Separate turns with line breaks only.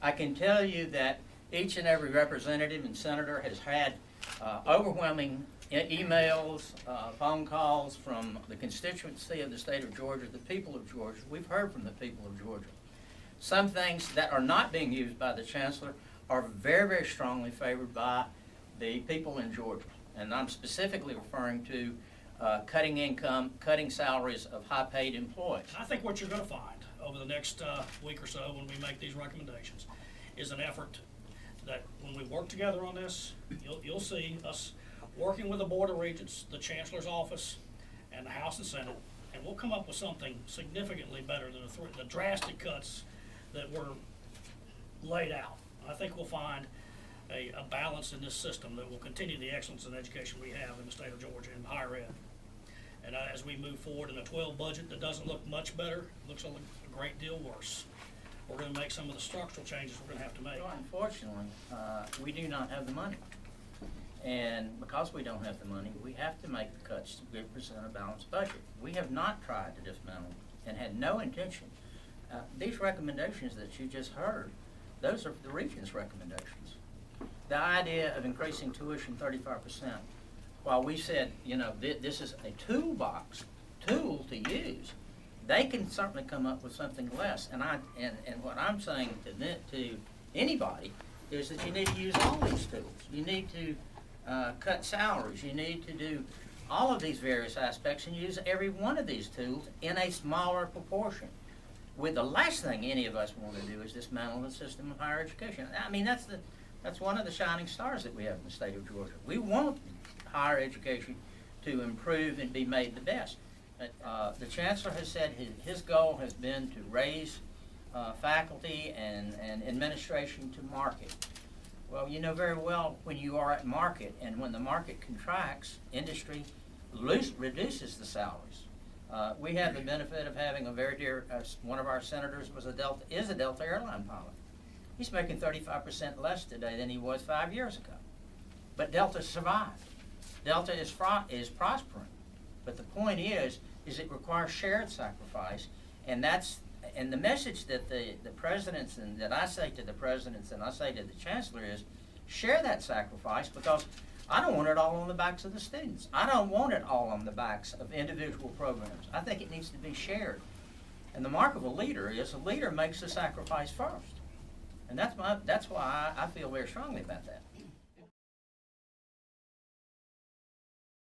I can tell you that each and every representative and senator has had overwhelming emails, phone calls from the constituency of the state of Georgia, the people of Georgia. We've heard from the people of Georgia. Some things that are not being used by the chancellor are very, very strongly favored by the people in Georgia. And I'm specifically referring to cutting income, cutting salaries of high-paid employees.
I think what you're going to find over the next week or so when we make these recommendations is an effort that when we work together on this, you'll see us working with the Board of Regents, the Chancellor's Office, and the House and Senate, and we'll come up with something significantly better than the drastic cuts that were laid out. I think we'll find a balance in this system that will continue the excellence in education we have in the state of Georgia in higher ed. And as we move forward in a 12 budget that doesn't look much better, looks a great deal worse. We're going to make some of the structural changes we're going to have to make.
Well, unfortunately, we do not have the money. And because we don't have the money, we have to make the cuts to present a balanced budget. We have not tried to dismantle and had no intention. These recommendations that you just heard, those are the region's recommendations. The idea of increasing tuition 35%, while we said, you know, this is a tool to use, they can certainly come up with something less. And what I'm saying to anybody is that you need to use all these tools. You need to cut salaries. You need to do all of these various aspects and use every one of these tools in a smaller proportion. With the last thing any of us want to do is dismantle the system of higher education. I mean, that's one of the shining stars that we have in the state of Georgia. We want higher education to improve and be made the best. The chancellor has said his goal has been to raise faculty and administration to market. Well, you know very well when you are at market, and when the market contracts, industry reduces the salaries. We have the benefit of having a very dear, one of our senators is a Delta airline pilot. He's making 35% less today than he was 5 years ago. But Delta survived. Delta is prospering. But the point is it requires shared sacrifice, and the message that the presidents and that I say to the presidents and I say to the chancellor is, share that sacrifice, because I don't want it all on the backs of the students. I don't want it all on the backs of individual programs. I think it needs to be shared. And the mark of a leader is a leader makes the sacrifice first. And that's why I feel very strongly about that.